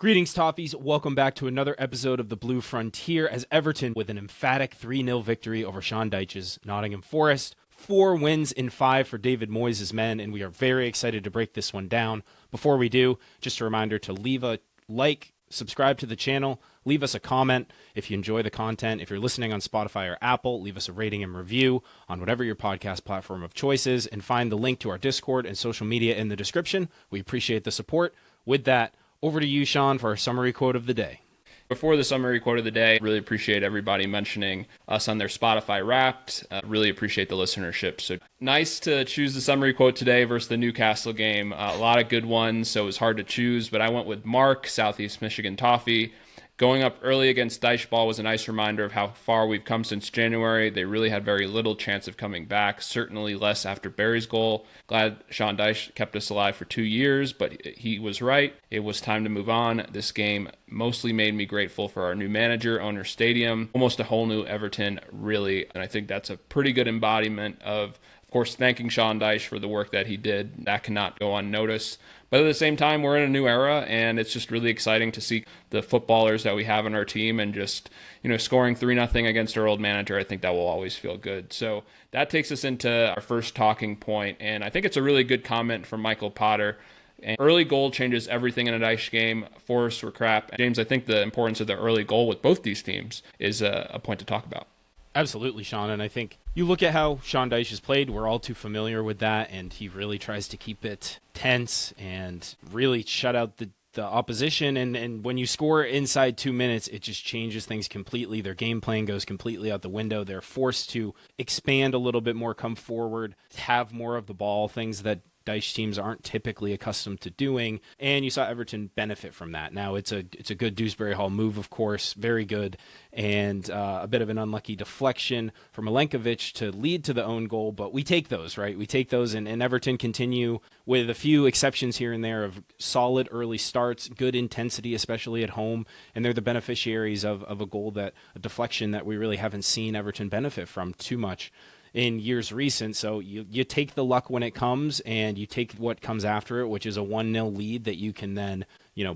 Greetings, Toffees. Welcome back to another episode of the Blue Frontier as Everton with an emphatic 3-0 victory over Sean Dyche's Nottingham Forest. 4 wins in 5 for David Moyes' men, and we are very excited to break this one down. Before we do, just a reminder to leave a like, subscribe to the channel, leave us a comment if you enjoy the content. If you're listening on Spotify or Apple, leave us a rating and review on whatever your podcast platform of choice is, and find the link to our Discord and social media in the description. We appreciate the support. With that, over to you, Sean, for our summary quote of the day. Before the summary quote of the day, really appreciate everybody mentioning us on their Spotify Wrapped. Really appreciate the listenership. So nice to choose the summary quote today versus the Newcastle game. A lot of good ones, so it was hard to choose, but I went with Mark, Southeast Michigan Toffee. Going up early against Dyche ball was a nice reminder of how far we've come since January. They really had very little chance of coming back, certainly less after Berry's goal. Glad Sean Dyche kept us alive for 2 years, but he was right. It was time to move on. This game mostly made me grateful for our new manager, owner, stadium, almost a whole new Everton, really. And I think that's a pretty good embodiment of course, thanking Sean Dyche for the work that he did. That cannot go unnoticed. But at the same time, we're in a new era, and it's just really exciting to see the footballers that we have on our team and just, scoring 3-0 against our old manager. I think that will always feel good. So that takes us into our first talking point, and I think it's a really good comment from Michael Potter. An early goal changes everything in a Dyche game. Forests were crap. James, I think the importance of the early goal with both these teams is a point to talk about. Absolutely, Sean, and I think you look at how Sean Dyche has played, we're all too familiar with that, and he really tries to keep it tense and really shut out the opposition, and when you score inside 2 minutes, it just changes things completely. Their game plan goes completely out the window. They're forced to expand a little bit more, come forward, have more of the ball, things that Dyche teams aren't typically accustomed to doing, and you saw Everton benefit from that. Now, it's a good Dewsbury-Hall move, of course, very good, and a bit of an unlucky deflection from Milenkovic to lead to the own goal, but we take those, right? We take those, and Everton continue with a few exceptions here and there of solid early starts, good intensity, especially at home, and they're the beneficiaries of a deflection that we really haven't seen Everton benefit from too much in years recent. So you take the luck when it comes, and you take what comes after it, which is a 1-0 lead that you can then,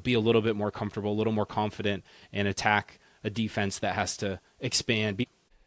be a little bit more comfortable, a little more confident, and attack a defense that has to expand.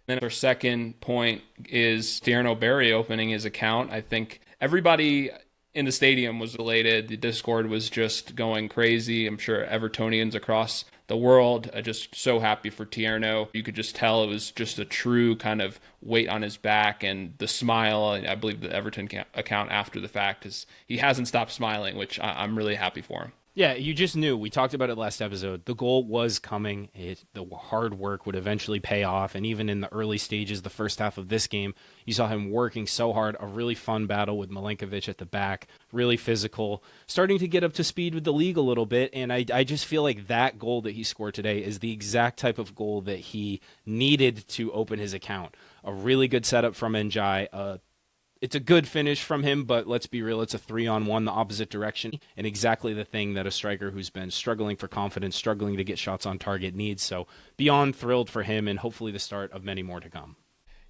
Then our second point is Thierno Berry opening his account. I think everybody in the stadium was elated. The Discord was just going crazy. I'm sure Evertonians across the world are just so happy for Tierno. You could just tell it was just a true kind of weight on his back, and the smile. I believe the Everton account after the fact is he hasn't stopped smiling, which I'm really happy for him. Yeah, you just knew. We talked about it last episode. The goal was coming. The hard work would eventually pay off. And even in the early stages, the first half of this game, you saw him working so hard. A really fun battle with Milenkovic at the back. Really physical. Starting to get up to speed with the league a little bit. And I just feel like that goal that he scored today is the exact type of goal that he needed to open his account. A really good setup from Ndiaye. It's a good finish from him, but let's be real, it's a 3-on-1 the opposite direction, and exactly the thing that a striker who's been struggling for confidence, struggling to get shots on target needs. So beyond thrilled for him, and hopefully the start of many more to come.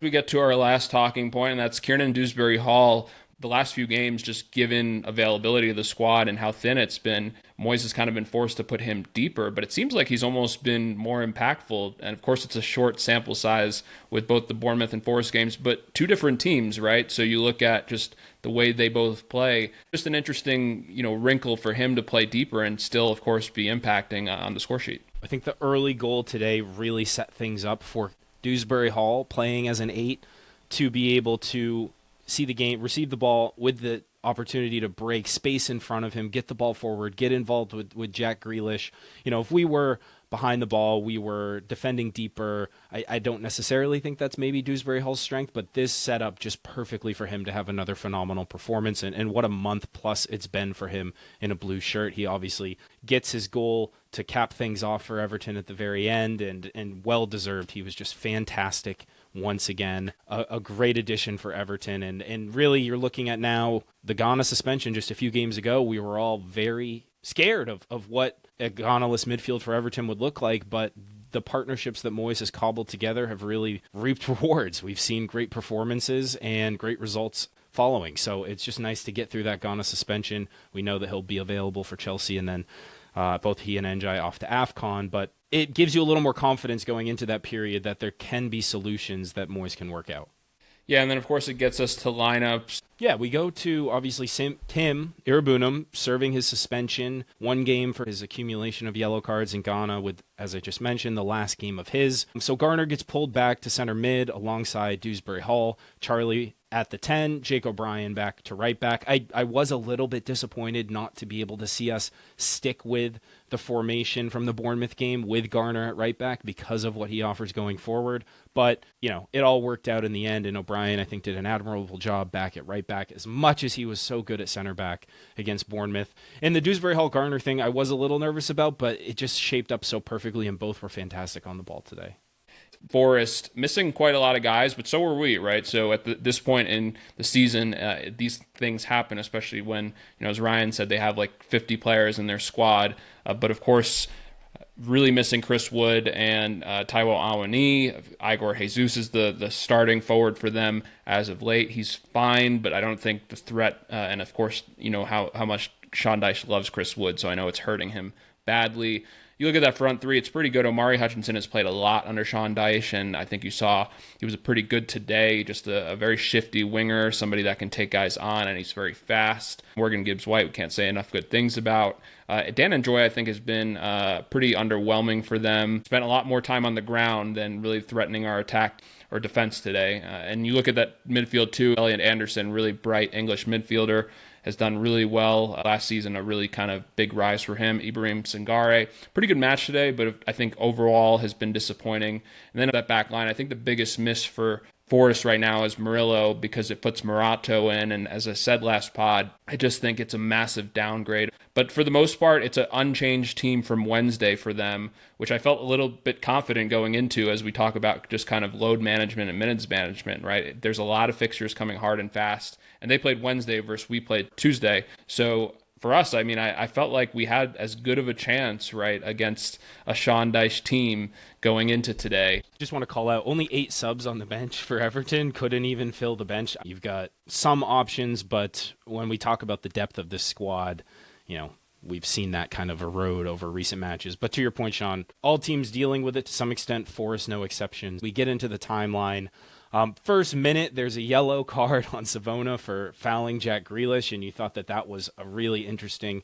We get to our last talking point, and that's Kiernan Dewsbury-Hall. The last few games, just given availability of the squad and how thin it's been, Moyes has kind of been forced to put him deeper, but it seems like he's almost been more impactful. And of course, it's a short sample size with both the Bournemouth and Forest games, but two different teams, right? So you look at just the way they both play, just an interesting, wrinkle for him to play deeper and still, of course, be impacting on the score sheet. I think the early goal today really set things up for Dewsbury-Hall playing as an 8 to be able to see the game, receive the ball with the opportunity to break space in front of him, get the ball forward, get involved with Jack Grealish. If we were behind the ball, we were defending deeper. I don't necessarily think that's maybe Dewsbury-Hall's strength, but this set up just perfectly for him to have another phenomenal performance, and what a month plus it's been for him in a blue shirt. He obviously gets his goal to cap things off for Everton at the very end, and well-deserved. He was just fantastic once again, a great addition for Everton, and really you're looking at now the Ghana suspension just a few games ago. We were all very scared of what a Ghana-less midfield for Everton would look like, but the partnerships that Moyes has cobbled together have really reaped rewards. We've seen great performances and great results following, so it's just nice to get through that Ghana suspension. We know that he'll be available for Chelsea, and then both he and Ndiaye off to AFCON, but it gives you a little more confidence going into that period that there can be solutions that Moyes can work out. Yeah, and then of course it gets us to lineups. Yeah, we go to, obviously, Tim Irabunum serving his suspension, 1 game for his accumulation of yellow cards in Ghana with, as I just mentioned, the last game of his. So Garner gets pulled back to center mid alongside Dewsbury-Hall, Charlie at the 10, Jake O'Brien back to right back. I was a little bit disappointed not to be able to see us stick with the formation from the Bournemouth game with Garner at right back because of what he offers going forward. But, it all worked out in the end, and O'Brien, I think, did an admirable job back at right back as much as he was so good at center back against Bournemouth. And the Dewsbury-Hall Garner thing I was a little nervous about, but it just shaped up so perfectly, and both were fantastic on the ball today. Forest missing quite a lot of guys, but so were we, right? So at this point in the season, these things happen, especially when, as Ryan said, they have like 50 players in their squad. But of course, really missing Chris Wood and Taiwo Awoniyi. Igor Jesus is the starting forward for them as of late. He's fine, but I don't think the threat, and of course, how much Sean Dyche loves Chris Wood, so I know it's hurting him badly. You look at that front three, it's pretty good. Omari Hutchinson has played a lot under Sean Dyche, and I think you saw he was pretty good today. Just a very shifty winger, somebody that can take guys on, and he's very fast. Morgan Gibbs-White, we can't say enough good things about. Dan and Joy, I think, has been pretty underwhelming for them. Spent a lot more time on the ground than really threatening our attack or defense today. And you look at that midfield too, Elliot Anderson, really bright English midfielder, has done really well last season, a really kind of big rise for him. Ibrahim Sangare, pretty good match today, but I think overall has been disappointing. And then that back line, I think the biggest miss for Forest right now is Murillo because it puts Morato in. And as I said last pod, I just think it's a massive downgrade. But for the most part, it's an unchanged team from Wednesday for them, which I felt a little bit confident going into as we talk about just kind of load management and minutes management, right? There's a lot of fixtures coming hard and fast, and they played Wednesday versus we played Tuesday. So for us, I mean, I felt like we had as good of a chance, right, against a Sean Dyche team going into today. Just want to call out, only 8 subs on the bench for Everton, couldn't even fill the bench. You've got some options, but when we talk about the depth of this squad, we've seen that kind of erode over recent matches. But to your point, Sean, all teams dealing with it to some extent, Forest no exception. We get into the timeline. First minute, there's a yellow card on Savona for fouling Jack Grealish, and you thought that was a really interesting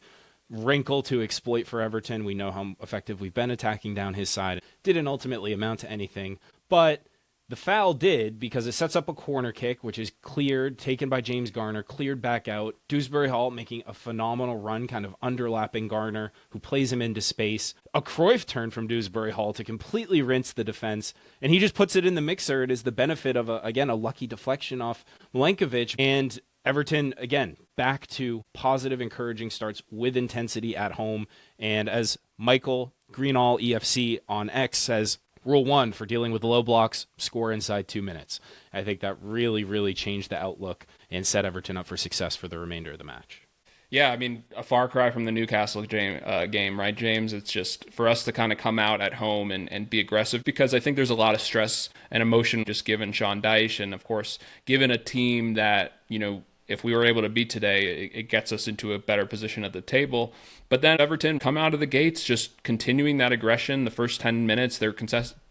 wrinkle to exploit for Everton. We know how effective we've been attacking down his side. Didn't ultimately amount to anything, but the foul did, because it sets up a corner kick, which is cleared, taken by James Garner, cleared back out. Dewsbury-Hall making a phenomenal run, kind of underlapping Garner, who plays him into space. A Cruyff turn from Dewsbury-Hall to completely rinse the defense, and he just puts it in the mixer. It is the benefit of, a lucky deflection off Milenkovic. And Everton, again, back to positive, encouraging starts with intensity at home. And as Michael Greenall EFC on X says, Rule 1 for dealing with low blocks, score inside 2 minutes. I think that really, really changed the outlook and set Everton up for success for the remainder of the match. Yeah, I mean, a far cry from the Newcastle game, right, James? It's just for us to kind of come out at home and be aggressive, because I think there's a lot of stress and emotion just given Sean Dyche, and of course, given a team that, if we were able to beat today, it gets us into a better position at the table. But then Everton come out of the gates just continuing that aggression. The first 10 minutes, they're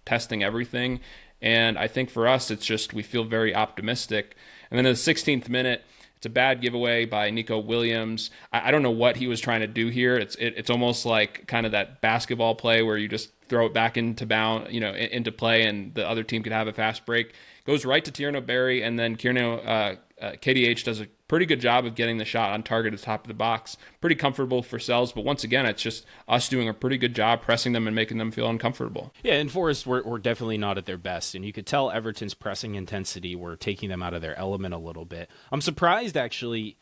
testing everything. And I think for us, it's just we feel very optimistic. And then in the 16th minute, it's a bad giveaway by Nico Williams. I don't know what he was trying to do here. It's almost like kind of that basketball play where you just throw it back into into play, and the other team could have a fast break. Goes right to Thierno Berry, and then KDH does a pretty good job of getting the shot on target at the top of the box. Pretty comfortable for Sells, but once again, it's just us doing a pretty good job pressing them and making them feel uncomfortable. Yeah, and Forest were definitely not at their best, and you could tell Everton's pressing intensity were taking them out of their element a little bit. I'm surprised, actually,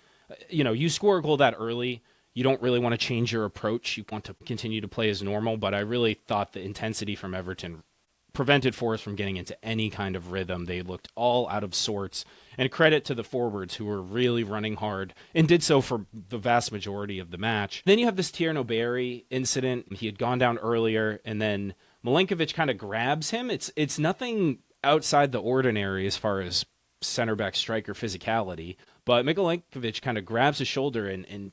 you score a goal that early, you don't really want to change your approach. You want to continue to play as normal, but I really thought the intensity from Everton prevented Forest from getting into any kind of rhythm. They looked all out of sorts. And credit to the forwards, who were really running hard and did so for the vast majority of the match. Then you have this Thierno Berry incident. He had gone down earlier, and then Milenkovic kind of grabs him. It's nothing outside the ordinary as far as center back striker physicality, but Milenkovic kind of grabs his shoulder and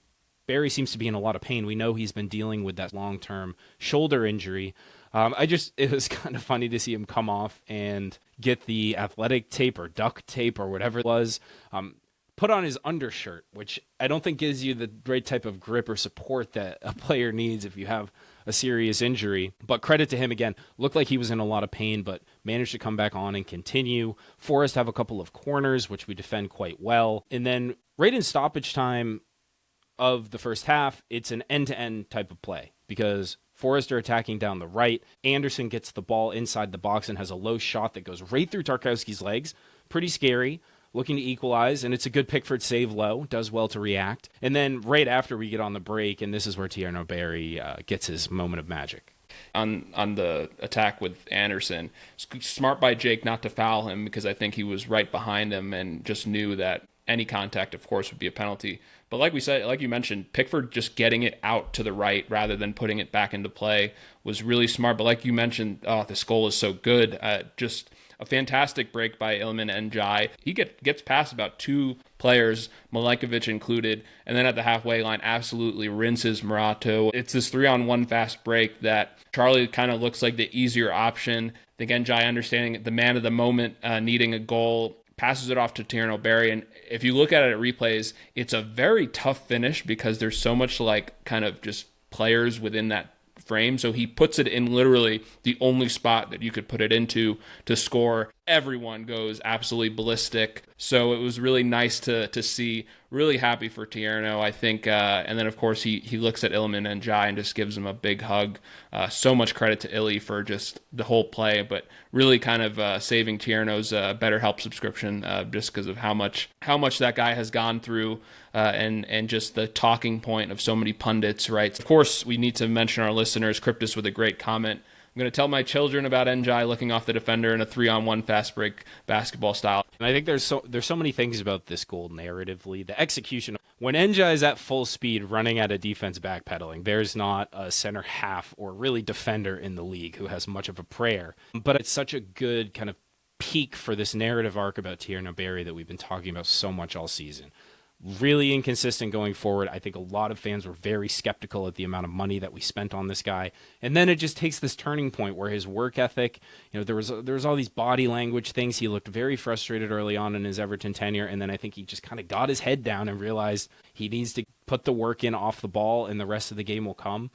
Berry seems to be in a lot of pain. We know he's been dealing with that long-term shoulder injury. It was kind of funny to see him come off and get the athletic tape or duct tape or whatever it was, put on his undershirt, which I don't think gives you the right type of grip or support that a player needs if you have a serious injury. But credit to him again, looked like he was in a lot of pain, but managed to come back on and continue. Forest have a couple of corners, which we defend quite well. And then right in stoppage time of the first half, it's an end-to-end type of play because Forest are attacking down the right. Anderson gets the ball inside the box and has a low shot that goes right through Tarkowski's legs. Pretty scary. Looking to equalize, and it's a good Pickford save low. Does well to react. And then right after we get on the break, and this is where Thierno Berry gets his moment of magic. On the attack with Anderson, smart by Jake not to foul him because I think he was right behind him and just knew that any contact, of course, would be a penalty. But like we said, like you mentioned, Pickford just getting it out to the right rather than putting it back into play was really smart. But like you mentioned, this goal is so good. Just a fantastic break by Iliman Ndiaye. He gets past about two players, Milenkovic included, and then at the halfway line absolutely rinses Morato. It's this 3-on-1 fast break that Charlie kind of looks like the easier option. I think Ndiaye understanding the man of the moment, needing a goal, passes it off to Thierno Berry. And if you look at it at replays, it's a very tough finish because there's so much like kind of just players within that frame. So he puts it in literally the only spot that you could put it into to score. Everyone goes absolutely ballistic. So it was really nice to see. Really happy for Tierno, I think. And then, of course, he looks at Iliman Ndiaye and just gives him a big hug. So much credit to Illy for just the whole play, but really kind of saving Tierno's BetterHelp subscription just because of how much that guy has gone through and just the talking point of so many pundits, right? Of course, we need to mention our listeners. Cryptus with a great comment. I'm going to tell my children about Ndiaye looking off the defender in a 3-on-1 fast break basketball style. And I think there's so many things about this goal narratively. The execution. When Ndiaye is at full speed running at a defense backpedaling, there's not a center half or really defender in the league who has much of a prayer. But it's such a good kind of peak for this narrative arc about Thierno Berry that we've been talking about so much all season. Really inconsistent going forward. I think a lot of fans were very skeptical at the amount of money that we spent on this guy. And then it just takes this turning point where his work ethic, there was all these body language things. He looked very frustrated early on in his Everton tenure. And then I think he just kind of got his head down and realized he needs to put the work in off the ball and the rest of the game will come.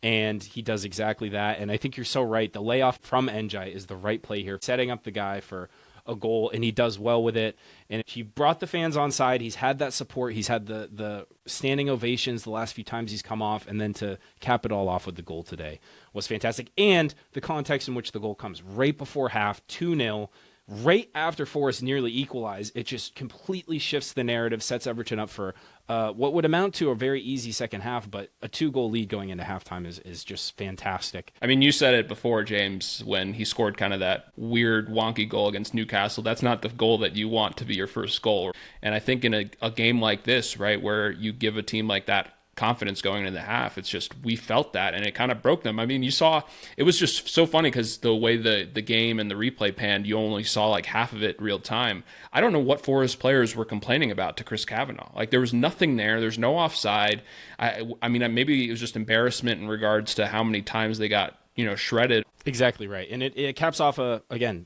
And he does exactly that. And I think you're so right. The layoff from Ndiaye is the right play here, setting up the guy for a goal, and he does well with it. And he brought the fans on side. He's had that support. He's had the standing ovations the last few times he's come off, and then to cap it all off with the goal today was fantastic. And the context in which the goal comes right before half, 2-0, right after Forest nearly equalize, it just completely shifts the narrative, sets Everton up for what would amount to a very easy second half, but a 2-goal lead going into halftime is just fantastic. I mean, you said it before, James, when he scored kind of that weird, wonky goal against Newcastle. That's not the goal that you want to be your first goal. And I think in a game like this, right, where you give a team like that confidence going into the half, it's just we felt that and it kind of broke them. I mean, you saw it was just so funny because the way the game and the replay panned, you only saw like half of it real time. I don't know what Forest players were complaining about to Chris Kavanagh. Like there was nothing there. There's no offside. I mean, maybe it was just embarrassment in regards to how many times they got shredded. Exactly right. And it caps off a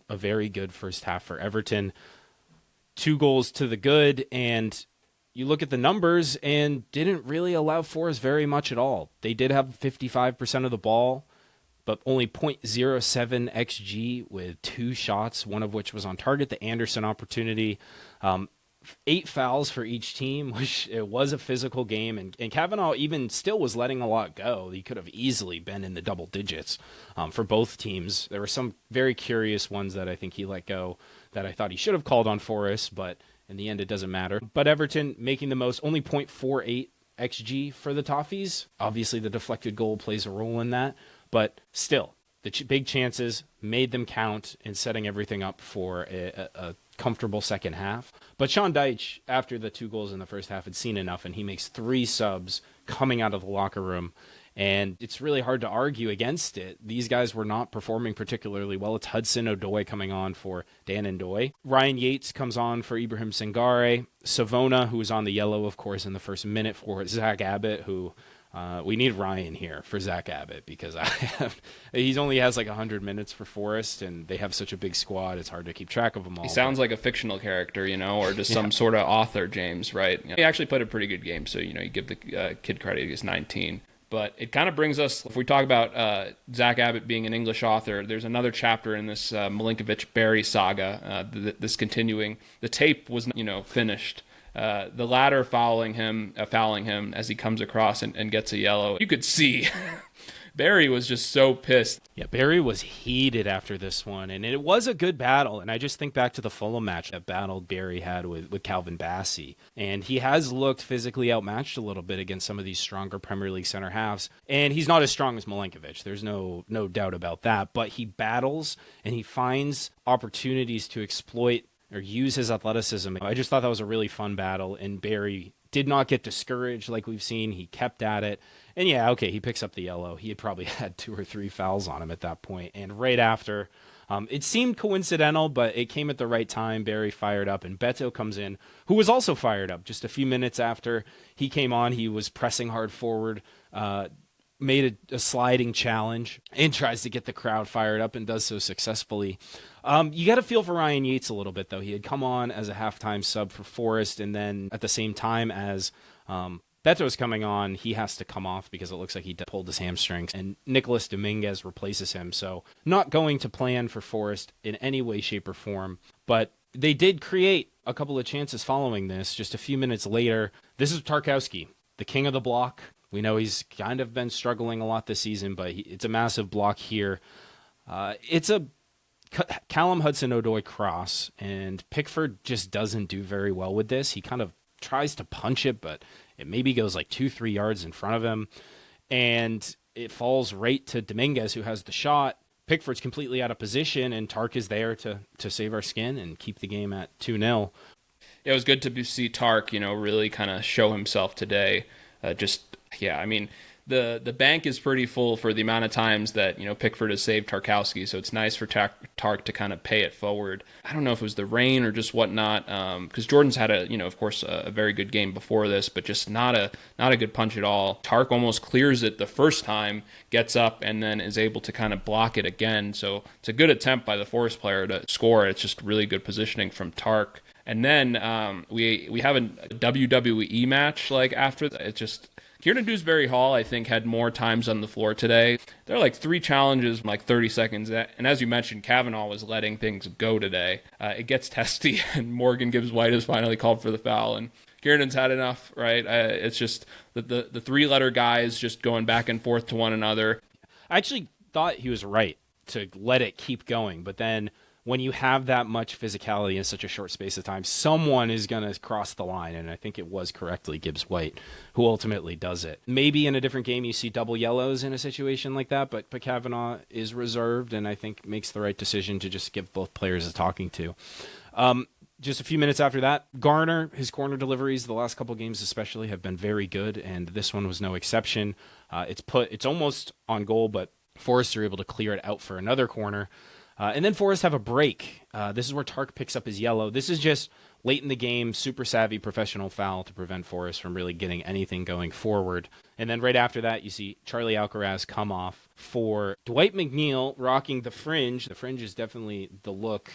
very good first half for Everton. 2 goals to the good, and you look at the numbers and didn't really allow Forest very much at all. They did have 55% of the ball, but only 0.07 XG with 2 shots, one of which was on target, the Anderson opportunity. 8 fouls for each team, which it was a physical game. And Kavanagh even still was letting a lot go. He could have easily been in the double digits for both teams. There were some very curious ones that I think he let go that I thought he should have called on Forest, but in the end, it doesn't matter. But Everton making the most, only 0.48 XG for the Toffees. Obviously, the deflected goal plays a role in that. But still, the big chances made them count in setting everything up for a comfortable second half. But Sean Dyche, after the 2 goals in the first half, had seen enough, and he makes 3 subs coming out of the locker room And it's really hard to argue against it. These guys were not performing particularly well. It's Hudson-Odoi coming on for Dan Ndoye. Ryan Yates comes on for Ibrahim Sangare. Savona, who was on the yellow, of course, in the first minute for Zach Abbott, who... we need Ryan here for Zach Abbott because he only has like 100 minutes for Forest, and they have such a big squad. It's hard to keep track of them all. He sounds like a fictional character, or just some sort of author, James, right? He actually played a pretty good game, so, you give the kid credit. He's 19. But it kind of brings us, if we talk about Zach Abbott being an English author, there's another chapter in this Milinkovic-Berry saga, this continuing. The tape was, finished. The latter fouling him as he comes across and gets a yellow. You could see Berry was just so pissed. Yeah, Berry was heated after this one, and it was a good battle. And I just think back to the Fulham match, that battle Berry had with Calvin Bassey. And he has looked physically outmatched a little bit against some of these stronger Premier League center halves. And he's not as strong as Milinkovic. There's no doubt about that. But he battles, and he finds opportunities to exploit or use his athleticism. I just thought that was a really fun battle, and Berry did not get discouraged like we've seen. He kept at it. And yeah, okay, he picks up the yellow. He had probably had 2 or 3 fouls on him at that point. And right after, it seemed coincidental, but it came at the right time. Berry fired up, and Beto comes in, who was also fired up. Just a few minutes after he came on, he was pressing hard forward, made a sliding challenge, and tries to get the crowd fired up and does so successfully. You got to feel for Ryan Yates a little bit, though. He had come on as a halftime sub for Forest, and then at the same time as Beto's coming on, he has to come off because it looks like he pulled his hamstrings, and Nicolas Dominguez replaces him. So not going to plan for Forest in any way, shape, or form, but they did create a couple of chances following this. Just a few minutes later, this is Tarkowski, the king of the block. We know he's kind of been struggling a lot this season, but it's a massive block here. It's a Callum Hudson-Odoi cross, and Pickford just doesn't do very well with this. He kind of tries to punch it, but it maybe goes like 2-3 yards in front of him, and it falls right to Dominguez, who has the shot. Pickford's completely out of position, and Tark is there to save our skin and keep the game at 2-0. It was good to see Tark, really kind of show himself today. The bank is pretty full for the amount of times that, Pickford has saved Tarkowski, so it's nice for Tark to kind of pay it forward. I don't know if it was the rain or just whatnot, because Jordan's had a very good game before this, but just not a good punch at all. Tark almost clears it the first time, gets up, and then is able to kind of block it again. So it's a good attempt by the Forest player to score. It's just really good positioning from Tark. And then we have a WWE match after that. It's just Kiernan Dewsbury-Hall, I think, had more times on the floor today. There are 3 challenges in 30 seconds. And as you mentioned, Kavanaugh was letting things go today. It gets testy, and Morgan Gibbs-White is finally called for the foul. And Kiernan's had enough, right? It's just the 3-letter guys just going back and forth to one another. I actually thought he was right to let it keep going, but then when you have that much physicality in such a short space of time, someone is going to cross the line, and I think it was correctly Gibbs-White who ultimately does it. Maybe in a different game you see double yellows in a situation like that, but Kavanaugh is reserved, and I think makes the right decision to just give both players a talking to. Just a few minutes after that, Garner, his corner deliveries the last couple games especially have been very good, and this one was no exception. It's almost on goal, but Forest are able to clear it out for another corner. And then Forest have a break. This is where Tark picks up his yellow. This is just late in the game, super savvy professional foul to prevent Forest from really getting anything going forward. And then right after that, you see Charlie Alcaraz come off for Dwight McNeil rocking the fringe. The fringe is definitely the look.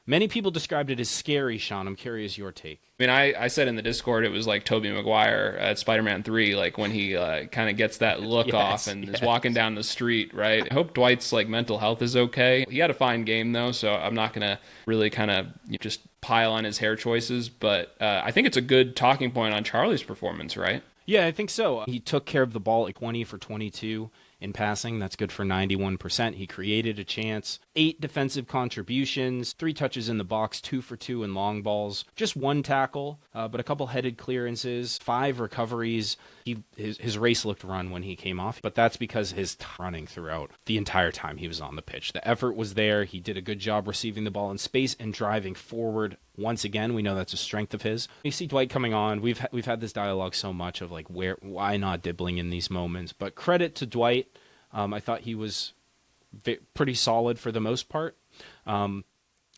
Many people described it as scary, Sean. I'm curious your take. I said in the Discord it was like Tobey Maguire at Spider-Man 3, when he kind of gets that look off and is walking down the street, right? I hope Dwight's mental health is okay. He had a fine game though, so I'm not going to really kind of just pile on his hair choices, but I think it's a good talking point on Charlie's performance, right? Yeah, I think so. He took care of the ball at 20 for 22 in passing. That's good for 91%. He created a chance. 8 defensive contributions, 3 touches in the box, 2 for 2 in long balls, just 1 tackle, but a couple headed clearances, 5 recoveries. His race looked run when he came off, but that's because his running throughout the entire time he was on the pitch. The effort was there. He did a good job receiving the ball in space and driving forward Once again, we know that's a strength of his. You see Dwight coming on. We've had this dialogue so much of like, why not Dibbling in these moments? But credit to Dwight. I thought he was pretty solid for the most part. And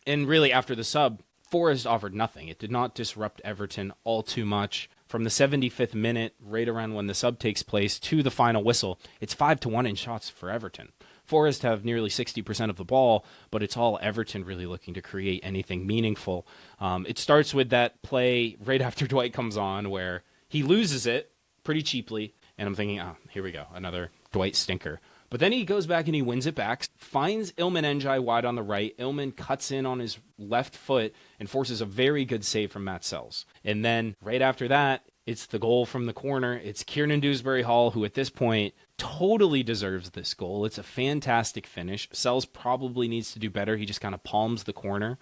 really, after the sub, Forest offered nothing. It did not disrupt Everton all too much. From the 75th minute, right around when the sub takes place, to the final whistle, it's 5-1 in shots for Everton. Forest have nearly 60% of the ball, but it's all Everton really looking to create anything meaningful. It starts with that play right after Dwight comes on where he loses it pretty cheaply, and I'm thinking, here we go, another Dwight stinker. But then he goes back and he wins it back, finds Iliman Ndiaye wide on the right. Iliman cuts in on his left foot and forces a very good save from Matt Sells. And then right after that, it's the goal from the corner. It's Kiernan Dewsbury-Hall, who at this point totally deserves this goal. It's a fantastic finish. Sells probably needs to do better. He just kind of palms the corner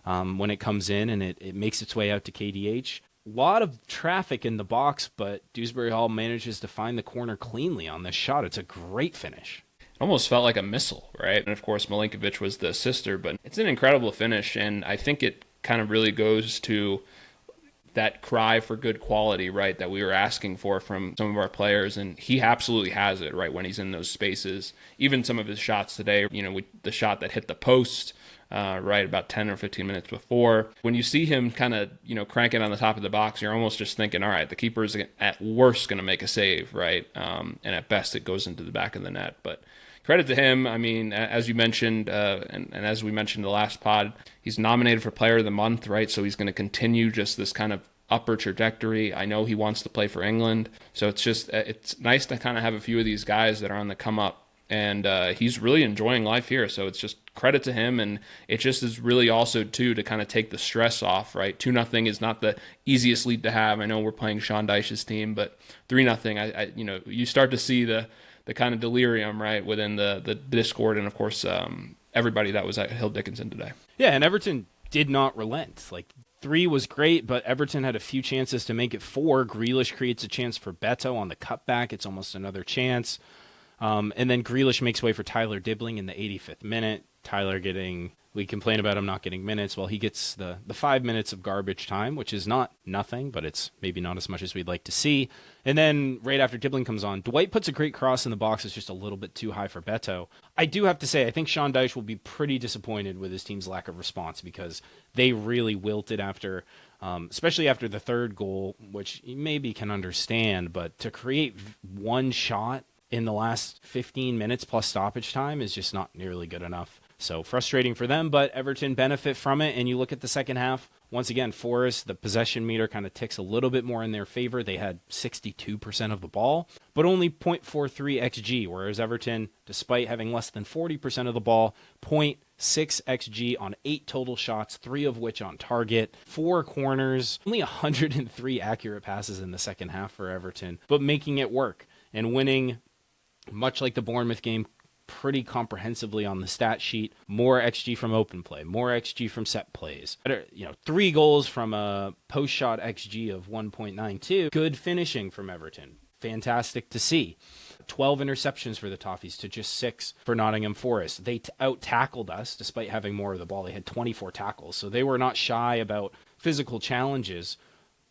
when it comes in, and it makes its way out to KDH. A lot of traffic in the box, but Dewsbury-Hall manages to find the corner cleanly on this shot. It's a great finish. It almost felt like a missile, right? And of course, Milinkovic was the assister, but it's an incredible finish, and I think it kind of really goes to that cry for good quality, right, that we were asking for from some of our players, and he absolutely has it, right, when he's in those spaces. Even some of his shots today, the shot that hit the post, right about 10 or 15 minutes before. When you see him kind of, cranking on the top of the box, you're almost just thinking, all right, the keeper's at worst going to make a save, right? And at best it goes into the back of the net. But credit to him. I mean, as you mentioned, and as we mentioned in the last pod, he's nominated for Player of the Month, right? So he's going to continue just this kind of upper trajectory. I know he wants to play for England. So it's nice to kind of have a few of these guys that are on the come up. And he's really enjoying life here. So it's just credit to him. And it just is really also, too, to kind of take the stress off, right? 2-0 is not the easiest lead to have. I know we're playing Sean Dyche's team, but 3-0, you start to see the kind of delirium, right, within the Discord and, of course, everybody that was at Hill Dickinson today. Yeah, and Everton did not relent. Like, 3 was great, but Everton had a few chances to make it 4. Grealish creates a chance for Beto on the cutback. It's almost another chance. And then Grealish makes way for Tyler Dibbling in the 85th minute. Tyler we complain about him not getting minutes. Well, he gets the 5 minutes of garbage time, which is not nothing, but it's maybe not as much as we'd like to see. And then right after Dibbling comes on, Dwight puts a great cross in the box. It's just a little bit too high for Beto. I do have to say, I think Sean Dyche will be pretty disappointed with his team's lack of response because they really wilted after, especially after the third goal, which you maybe can understand, but to create one shot in the last 15 minutes plus stoppage time is just not nearly good enough. So frustrating for them, but Everton benefit from it. And you look at the second half, once again, Forest, the possession meter kind of ticks a little bit more in their favor. They had 62% of the ball, but only 0.43 XG, whereas Everton, despite having less than 40% of the ball, 0.6 XG on 8 total shots, 3 of which on target, 4 corners, only 103 accurate passes in the second half for Everton, but making it work and winning, much like the Bournemouth game, pretty comprehensively on the stat sheet. More XG from open play, more XG from set plays. 3 goals from a post-shot XG of 1.92. Good finishing from Everton. Fantastic to see. 12 interceptions for the Toffees to just 6 for Nottingham Forest. They out-tackled us despite having more of the ball. They had 24 tackles, so they were not shy about physical challenges.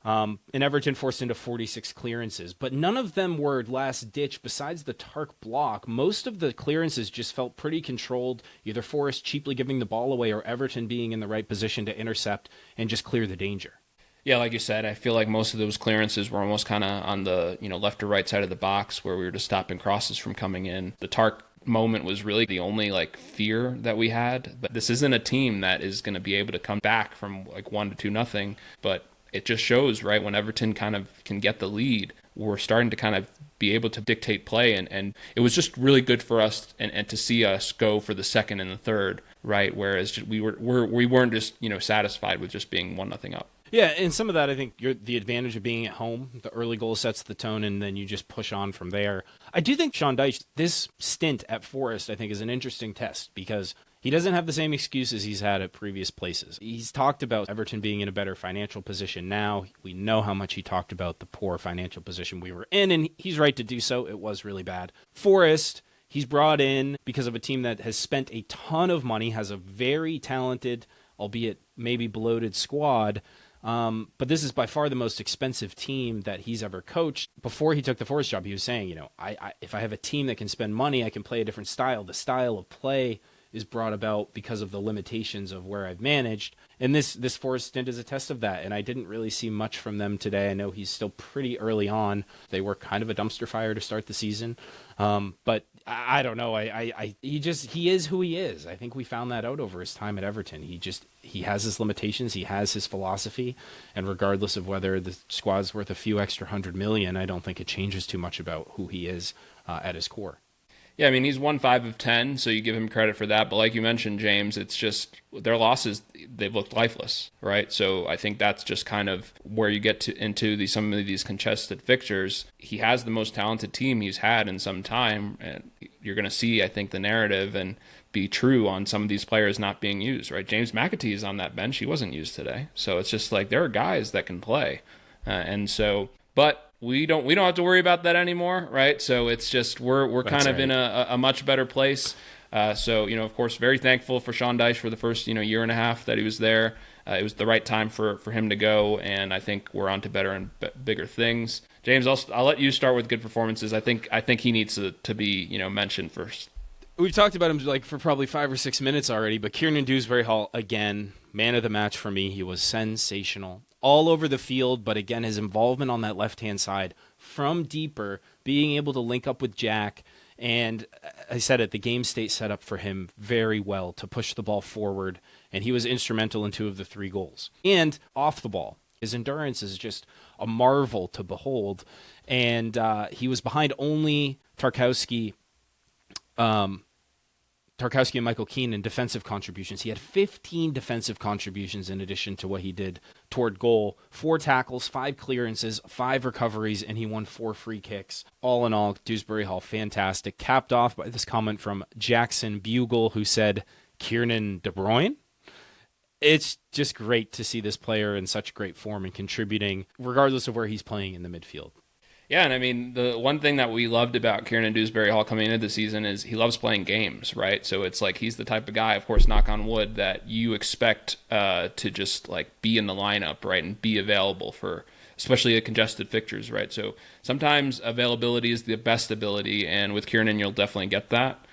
And Everton forced into 46 clearances, but none of them were last ditch besides the Tark block. Most of the clearances just felt pretty controlled, either Forest cheaply giving the ball away or Everton being in the right position to intercept and just clear the danger. Yeah, like you said, I feel like most of those clearances were almost kind of on the left or right side of the box where we were just stopping crosses from coming in. The Tark moment was really the only fear that we had, but this isn't a team that is going to be able to come back from 1 to 2-0, but it just shows, right, when Everton kind of can get the lead, we're starting to kind of be able to dictate play. And it was just really good for us and to see us go for the second and the third, right, whereas we weren't just, satisfied with just being 1-0 up. Yeah, and some of that, I think, the advantage of being at home. The early goal sets the tone, and then you just push on from there. I do think Sean Dyche, this stint at Forest, I think, is an interesting test because he doesn't have the same excuses he's had at previous places. He's talked about Everton being in a better financial position now. We know how much he talked about the poor financial position we were in, and he's right to do so. It was really bad. Forest, he's brought in because of a team that has spent a ton of money, has a very talented albeit maybe bloated squad. But this is by far the most expensive team that he's ever coached. Before he took the Forest job, he was saying, if I have a team that can spend money, I can play a different style. The style of play is brought about because of the limitations of where I've managed. And this Forest stint is a test of that. And I didn't really see much from them today. I know he's still pretty early on. They were kind of a dumpster fire to start the season. But I don't know. He is who he is. I think we found that out over his time at Everton. He has his limitations. He has his philosophy. And regardless of whether the squad's worth a few extra $100 million, I don't think it changes too much about who he is at his core. Yeah, I mean, he's won 5 of 10, so you give him credit for that. But like you mentioned, James, it's just their losses, they've looked lifeless, right? So I think that's just kind of where you get into some of these contested fixtures. He has the most talented team he's had in some time, and you're going to see, I think, the narrative and be true on some of these players not being used, right? James McAtee is on that bench. He wasn't used today. So it's just like there are guys that can play. But we don't have to worry about that anymore, right? So it's just we're kind of in a much better place. So of course, very thankful for Sean Dyche for the first year and a half that he was there. It was the right time for him to go, and I think we're on to better and bigger things. James, I'll let you start with good performances. I think he needs to be mentioned first. We've talked about him for probably 5 or 6 minutes already, but Kiernan Dewsbury-Hall, again, man of the match for me. He was sensational. All over the field, but again, his involvement on that left-hand side from deeper, being able to link up with Jack, and I said it, the game state set up for him very well to push the ball forward, and he was instrumental in 2 of the 3 goals. And off the ball, his endurance is just a marvel to behold, and he was behind only Tarkowski and Michael Keane in defensive contributions. He had 15 defensive contributions in addition to what he did toward goal. 4 tackles, 5 clearances, 5 recoveries, and he won 4 free kicks. All in all, Dewsbury-Hall, fantastic. Capped off by this comment from Jackson Bugle, who said, Kiernan De Bruyne? It's just great to see this player in such great form and contributing, regardless of where he's playing in the midfield. Yeah, and I mean, the one thing that we loved about Kiernan Dewsbury-Hall coming into the season is he loves playing games, right? So it's like he's the type of guy, of course, knock on wood, that you expect to just be in the lineup, right, and be available for especially the congested fixtures, right? So sometimes availability is the best ability, and with Kiernan, you'll definitely get that.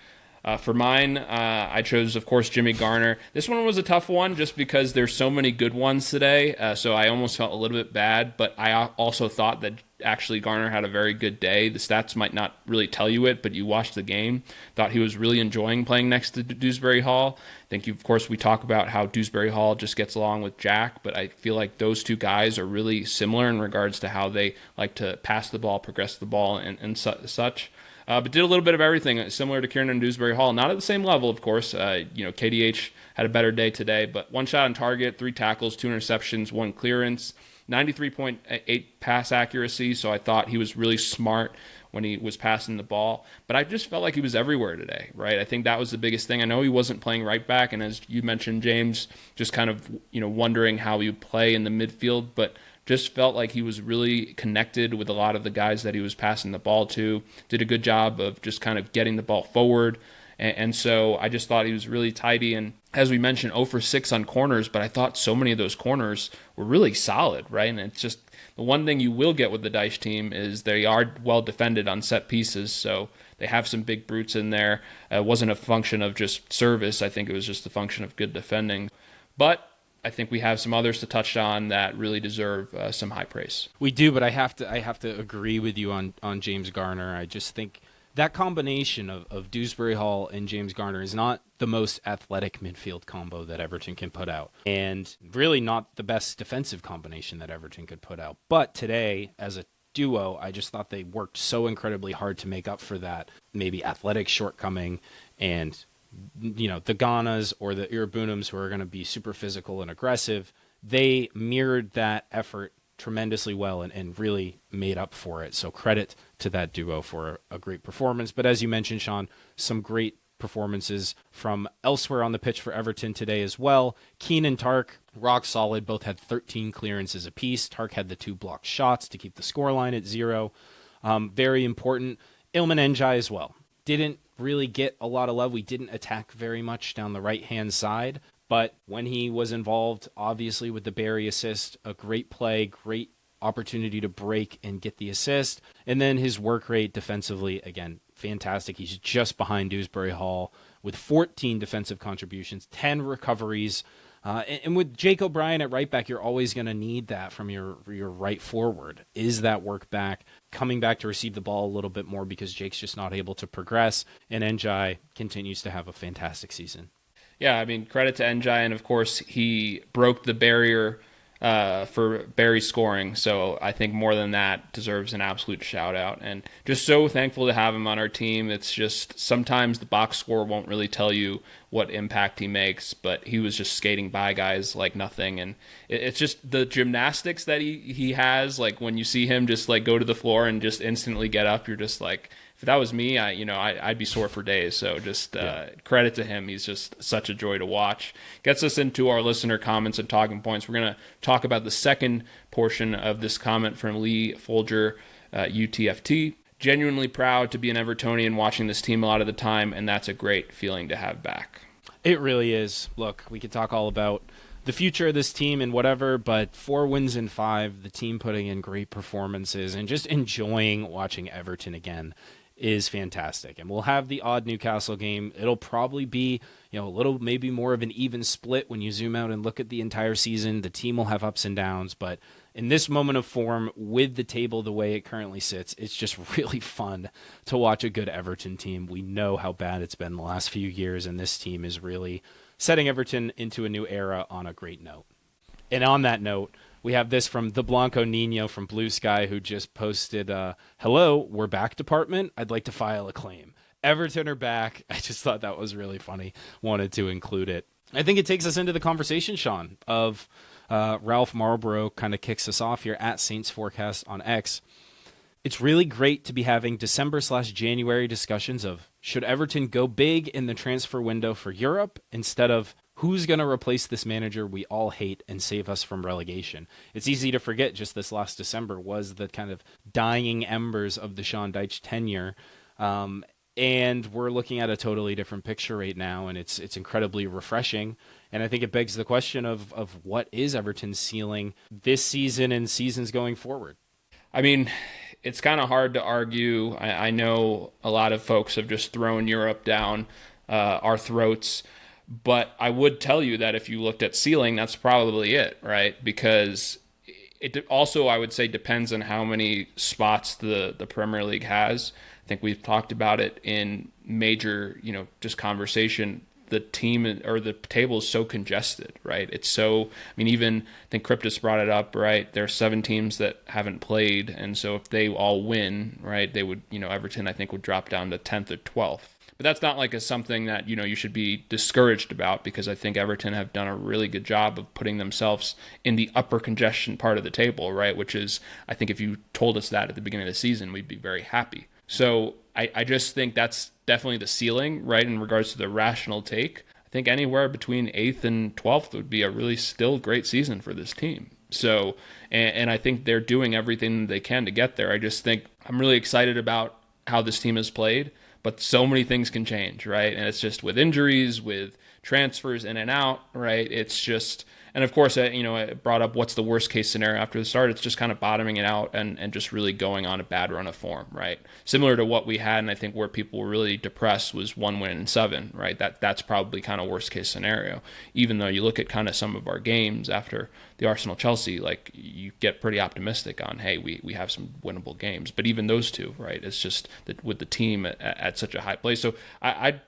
For mine, I chose, of course, Jimmy Garner. This one was a tough one just because there's so many good ones today, so I almost felt a little bit bad, but I also thought that actually Garner had a very good day. The stats might not really tell you it, but you watched the game, thought he was really enjoying playing next to Dewsbury-Hall. I think, of course, we talk about how Dewsbury-Hall just gets along with Jack, but I feel like those 2 guys are really similar in regards to how they like to pass the ball, progress the ball, and such. But did a little bit of everything, similar to Kiernan Dewsbury-Hall. Not at the same level, of course. KDH had a better day today, but 1 shot on target, 3 tackles, 2 interceptions, 1 clearance, 93.8 pass accuracy. So I thought he was really smart when he was passing the ball. But I just felt like he was everywhere today, right? I think that was the biggest thing. I know he wasn't playing right back, and as you mentioned, James, just kind of wondering how he would play in the midfield, but just felt like he was really connected with a lot of the guys that he was passing the ball to, did a good job of just kind of getting the ball forward. And so I just thought he was really tidy. And as we mentioned, 0 for 6 on corners, but I thought so many of those corners were really solid, right? And it's just the one thing you will get with the Dyche team is they are well defended on set pieces. So they have some big brutes in there. It wasn't a function of just service. I think it was just a function of good defending. But I think we have some others to touch on that really deserve some high praise. We do, but I have to agree with you on James Garner. I just think that combination of Dewsbury-Hall and James Garner is not the most athletic midfield combo that Everton can put out, and really not the best defensive combination that Everton could put out. But today, as a duo, I just thought they worked so incredibly hard to make up for that maybe athletic shortcoming, and the Ghanas or the Irabunums, who are going to be super physical and aggressive, they mirrored that effort tremendously well and really made up for it. So credit to that duo for a great performance. But as you mentioned, Sean, some great performances from elsewhere on the pitch for Everton today as well. Keane and Tark, rock solid, both had 13 clearances apiece. Tark had the 2 blocked shots to keep the scoreline at 0. Very important. Iliman Ndiaye as well. Didn't really get a lot of love. We didn't attack very much down the right-hand side, But when he was involved, obviously with the Berry assist, a great play, great opportunity to break and get the assist. And then his work rate defensively, again, fantastic. He's just behind Dewsbury-Hall with 14 defensive contributions, 10 recoveries. And with Jake O'Brien at right back, you're always going to need that from your right forward. Is that work back, coming back to receive the ball a little bit more because Jake's just not able to progress, and Ndiaye continues to have a fantastic season. Yeah, I mean, credit to Ndiaye, and of course, he broke the barrier for Berry scoring, so I think more than that deserves an absolute shout out, and just so thankful to have him on our team. It's just sometimes the box score won't really tell you what impact he makes, but he was just skating by guys like nothing, and it's just the gymnastics that he has. Like when you see him just like go to the floor and just instantly get up, you're just like, if that was me, I'd be sore for days. So just credit to him. He's just such a joy to watch. Gets us into our listener comments and talking points. We're going to talk about the second portion of this comment from Lee Folger, UTFT. Genuinely proud to be an Evertonian watching this team a lot of the time, and that's a great feeling to have back. It really is. Look, we could talk all about the future of this team and whatever, but 4 wins in 5, the team putting in great performances and just enjoying watching Everton again is fantastic. And we'll have the odd Newcastle game. It'll probably be, a little maybe more of an even split when you zoom out and look at the entire season. The team will have ups and downs, but in this moment of form with the table the way it currently sits, it's just really fun to watch a good Everton team. We know how bad it's been the last few years, and this team is really setting Everton into a new era on a great note. And on that note, we have this from the Blanco Nino from Blue Sky, who just posted, hello, we're back department. I'd like to file a claim. Everton are back. I just thought that was really funny. Wanted to include it. I think it takes us into the conversation, Sean, of Ralph Marlborough kind of kicks us off here at Saints Forecast on X. It's really great to be having December/January discussions of should Everton go big in the transfer window for Europe instead of who's going to replace this manager we all hate and save us from relegation. It's easy to forget just this last December was the kind of dying embers of the Sean Dyche tenure. And we're looking at a totally different picture right now, and it's incredibly refreshing. And I think it begs the question of what is Everton's ceiling this season and seasons going forward? I mean, it's kind of hard to argue. I know a lot of folks have just thrown Europe down our throats, but I would tell you that if you looked at ceiling, that's probably it, right? Because it also, I would say, depends on how many spots the Premier League has. I think we've talked about it in major, just conversation. The team or the table is so congested, right? It's so, I mean, even I think Cryptus brought it up, right? There are 7 teams that haven't played. And so if they all win, right, they would, Everton, I think, would drop down to 10th or 12th. But that's not like something that, you should be discouraged about, because I think Everton have done a really good job of putting themselves in the upper congestion part of the table, right? Which is, I think if you told us that at the beginning of the season, we'd be very happy. So I just think that's definitely the ceiling, right, in regards to the rational take. I think anywhere between 8th and 12th would be a really still great season for this team. So, and I think they're doing everything they can to get there. I just think I'm really excited about how this team has played, but so many things can change, right? And it's just with injuries, with transfers in and out, right? It's just, and of course, I brought up what's the worst case scenario after the start. It's just kind of bottoming it out and just really going on a bad run of form, right? Similar to what we had, and I think where people were really depressed was 1 win in 7, right? That's probably kind of worst case scenario. Even though you look at kind of some of our games after the Arsenal-Chelsea, like you get pretty optimistic on, hey, we have some winnable games. But even those two, right? It's just that with the team at such a high place. So I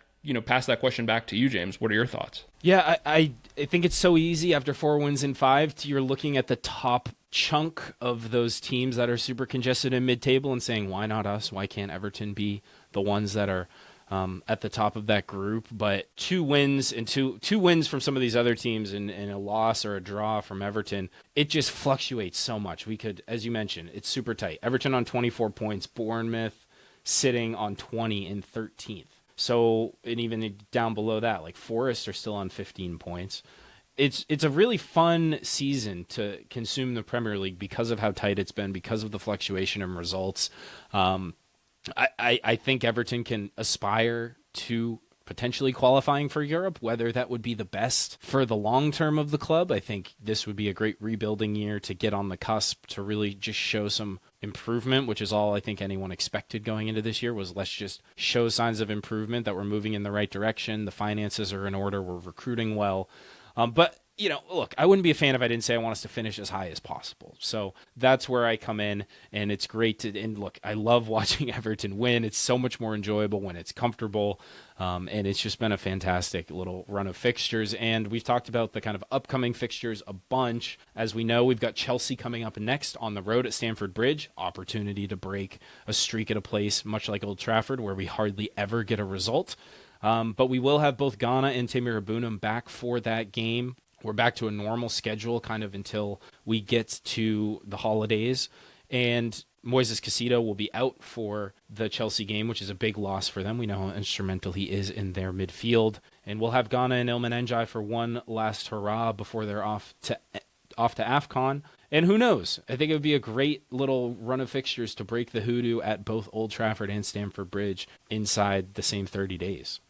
pass that question back to you, James. What are your thoughts? Yeah, I think it's so easy after 4 wins in 5 you're looking at the top chunk of those teams that are super congested in mid-table and saying, why not us? Why can't Everton be the ones that are at the top of that group? But 2 wins and two wins from some of these other teams and a loss or a draw from Everton, it just fluctuates so much. We could, as you mentioned, it's super tight. Everton on 24 points, Bournemouth sitting on 20 and 13th. So, and even down below that, like Forest are still on 15 points. It's a really fun season to consume the Premier League because of how tight it's been, because of the fluctuation in results. I think Everton can aspire to potentially qualifying for Europe. Whether that would be the best for the long term of the club, I think this would be a great rebuilding year to get on the cusp, to really just show some improvement, which is all I think anyone expected going into this year, was let's just show signs of improvement, that we're moving in the right direction, the finances are in order, we're recruiting well. But look, I wouldn't be a fan if I didn't say I want us to finish as high as possible. So that's where I come in, and it's great and look, I love watching Everton win. It's so much more enjoyable when it's comfortable, and it's just been a fantastic little run of fixtures. And we've talked about the kind of upcoming fixtures a bunch. As we know, we've got Chelsea coming up next on the road at Stamford Bridge. Opportunity to break a streak at a place much like Old Trafford, where we hardly ever get a result. But we will have both Ghana and Tamir Abunam back for that game. We're back to a normal schedule kind of until we get to the holidays. And Moises Caicedo will be out for the Chelsea game, which is a big loss for them. We know how instrumental he is in their midfield. And we'll have Ghana and Iliman Ndiaye for one last hurrah before they're off to AFCON. And who knows? I think it would be a great little run of fixtures to break the hoodoo at both Old Trafford and Stamford Bridge inside the same 30 days.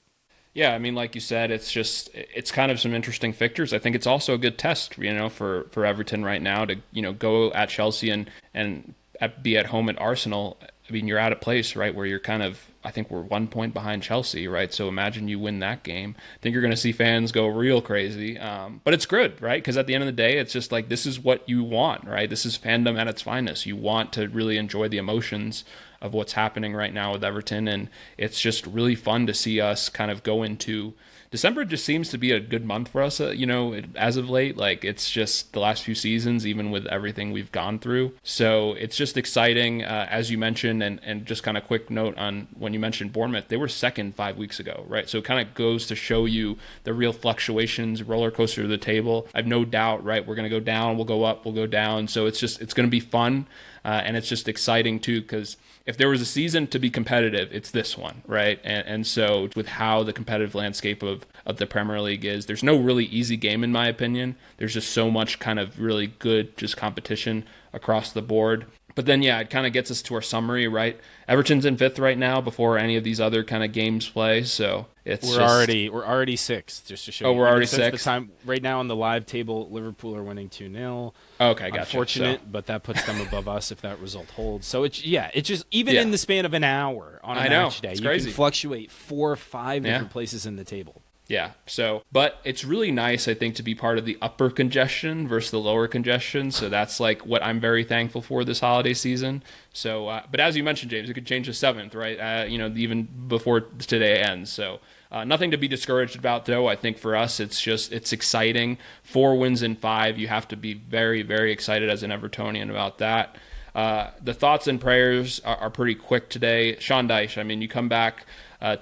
Yeah, I mean, like you said, it's kind of some interesting fixtures. I think it's also a good test, for Everton right now to, go at Chelsea and be at home at Arsenal. I mean, you're at a place, right, where you're kind of, I think we're 1 point behind Chelsea, right? So imagine you win that game. I think you're going to see fans go real crazy. But it's good, right? Because at the end of the day, it's just like, this is what you want, right? This is fandom at its finest. You want to really enjoy the emotions of what's happening right now with Everton. And it's just really fun to see us kind of go into December. Just seems to be a good month for us, as of late. Like, it's just the last few seasons, even with everything we've gone through. So it's just exciting, as you mentioned, and just kind of quick note on when you mentioned Bournemouth, they were second 5 weeks ago, right? So it kind of goes to show you the real fluctuations, roller coaster of the table. I've no doubt, right? We're going to go down, we'll go up, we'll go down. So it's going to be fun. And it's just exciting too, because if there was a season to be competitive, it's this one, right? And so with how the competitive landscape of the Premier League is, there's no really easy game in my opinion. There's just so much kind of really good just competition across the board. But then, yeah, it kind of gets us to our summary, right? Everton's in fifth right now before any of these other kind of games play. So we're already sixth, just to show you. Oh, we're already sixth. The time right now on the live table, Liverpool are winning 2-0. Okay, gotcha. Unfortunate, but that puts them above us if that result holds. So it's just even in the span of an hour on a match day, it's you crazy. Can fluctuate 4 or 5 different places in the table. Yeah. So, but it's really nice, I think, to be part of the upper congestion versus the lower congestion. So that's like what I'm very thankful for this holiday season. So, but as you mentioned, James, it could change to 7th, right? Even before today ends. So nothing to be discouraged about, though. I think for us, it's exciting. 4 wins in 5. You have to be very, very excited as an Evertonian about that. The thoughts and prayers are pretty quick today. Sean Dyche, I mean, you come back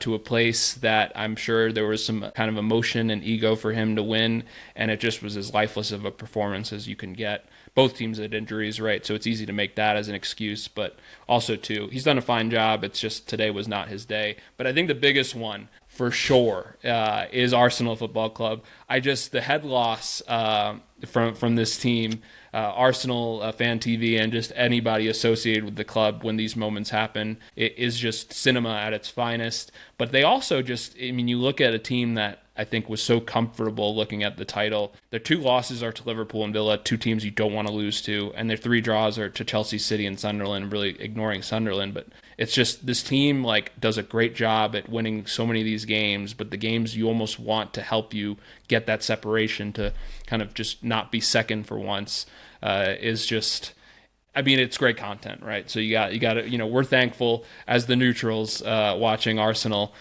to a place that I'm sure there was some kind of emotion and ego for him to win, and it just was as lifeless of a performance as you can get. Both teams had injuries, right? So it's easy to make that as an excuse, but also, too, he's done a fine job. It's just today was not his day. But I think the biggest one, for sure, is Arsenal Football Club. The head loss from this team, Arsenal fan TV, and just anybody associated with the club when these moments happen, it is just cinema at its finest. But they also you look at a team that I think was so comfortable looking at the title. Their 2 losses are to Liverpool and Villa, 2 teams you don't want to lose to, and their 3 draws are to Chelsea, City, and Sunderland, really ignoring Sunderland. But it's just this team does a great job at winning so many of these games, but the games you almost want to help you get that separation to kind of just not be second for once is just... I mean, it's great content, right? So you got to, we're thankful as the neutrals watching Arsenal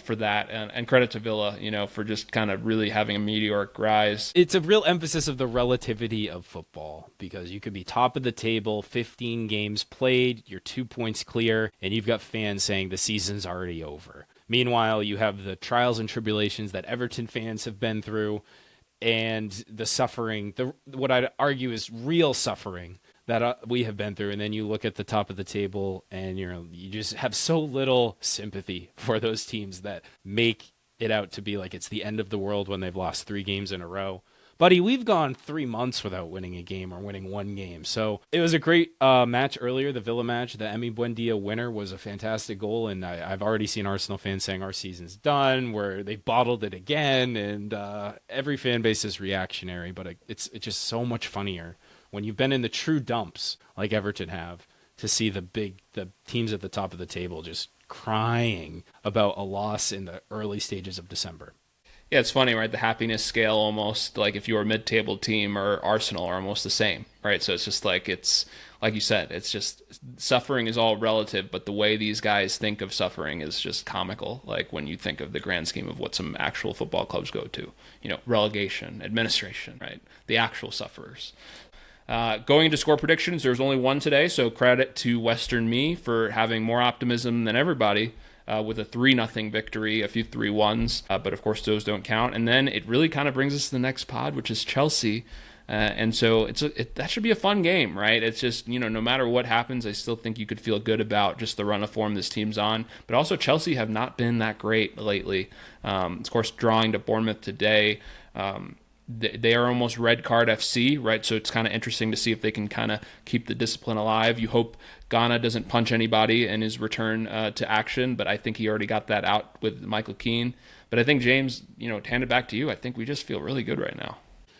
for that, and credit to Villa, for just kind of really having a meteoric rise. It's a real emphasis of the relativity of football, because you could be top of the table, 15 games played, you're 2 points clear, and you've got fans saying the season's already over. Meanwhile, you have the trials and tribulations that Everton fans have been through, and the suffering, what I'd argue is real suffering that we have been through. And then you look at the top of the table and you just have so little sympathy for those teams that make it out to be like it's the end of the world when they've lost 3 games in a row. buddy, we've gone 3 months without winning a game or winning one game. So it was a great match earlier, the Villa match. The Emi Buendia winner was a fantastic goal, and I've already seen Arsenal fans saying our season's done, where they bottled it again, and every fan base is reactionary, but it's just so much funnier when you've been in the true dumps like Everton have to see the teams at the top of the table just crying about a loss in the early stages of December. Yeah, it's funny, right? The happiness scale almost, like if you're a mid-table team or Arsenal, are almost the same, right? So it's just like you said, it's just suffering is all relative, but the way these guys think of suffering is just comical. Like when you think of the grand scheme of what some actual football clubs go to, relegation, administration, right? The actual sufferers. Going into score predictions, there's only one today, so credit to Western me for having more optimism than everybody. With a 3-0 victory, a few 3-1s, but of course those don't count. And then it really kind of brings us to the next pod, which is Chelsea. And so that should be a fun game, right? It's just, no matter what happens, I still think you could feel good about just the run of form this team's on. But also Chelsea have not been that great lately. Of course, drawing to Bournemouth today. They are almost red card FC, right? So it's kind of interesting to see if they can kind of keep the discipline alive. You hope Ghana doesn't punch anybody in his return to action, but I think he already got that out with Michael Keane. But I think, James, to hand it back to you, I think we just feel really good right now.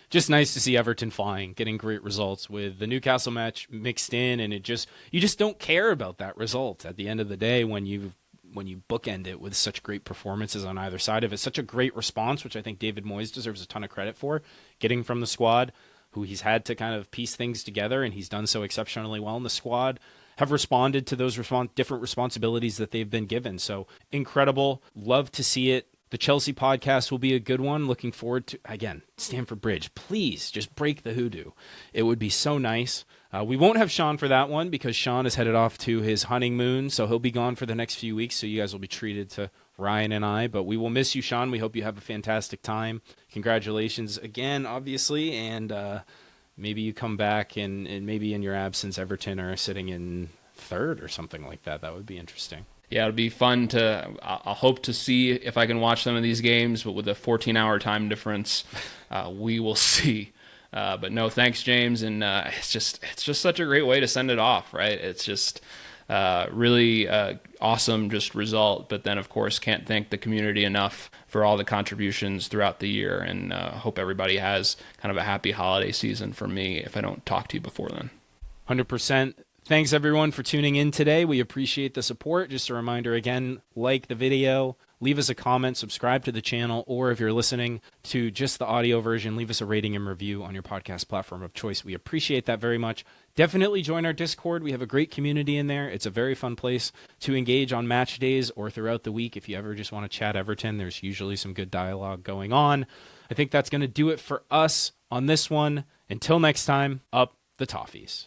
Just nice to see Everton flying, getting great results with the Newcastle match mixed in, and you just don't care about that result at the end of the day when you bookend it with such great performances on either side of it. Such a great response, which I think David Moyes deserves a ton of credit for, getting from the squad, who he's had to kind of piece things together, and he's done so exceptionally well in the squad, have responded to those different responsibilities that they've been given. So incredible. Love to see it. The Chelsea podcast will be a good one. Looking forward to, again, Stamford Bridge. Please just break the hoodoo. It would be so nice. We won't have Sean for that one because Sean is headed off to his honeymoon, so he'll be gone for the next few weeks, so you guys will be treated to Ryan and I. But we will miss you, Sean. We hope you have a fantastic time. Congratulations again, obviously, and maybe you come back and maybe in your absence, Everton are sitting in third or something like that. That would be interesting. Yeah, it'll be fun I'll hope to see if I can watch some of these games, but with a 14-hour time difference, we will see. But no, thanks, James. And it's just such a great way to send it off, right? It's just really awesome just result. But then, of course, can't thank the community enough for all the contributions throughout the year. And hope everybody has kind of a happy holiday season from me if I don't talk to you before then. 100%. Thanks, everyone, for tuning in today. We appreciate the support. Just a reminder again, like the video, leave us a comment, subscribe to the channel, or if you're listening to just the audio version, leave us a rating and review on your podcast platform of choice. We appreciate that very much. Definitely join our Discord. We have a great community in there. It's a very fun place to engage on match days or throughout the week. If you ever just want to chat Everton, there's usually some good dialogue going on. I think that's going to do it for us on this one. Until next time, up the Toffees.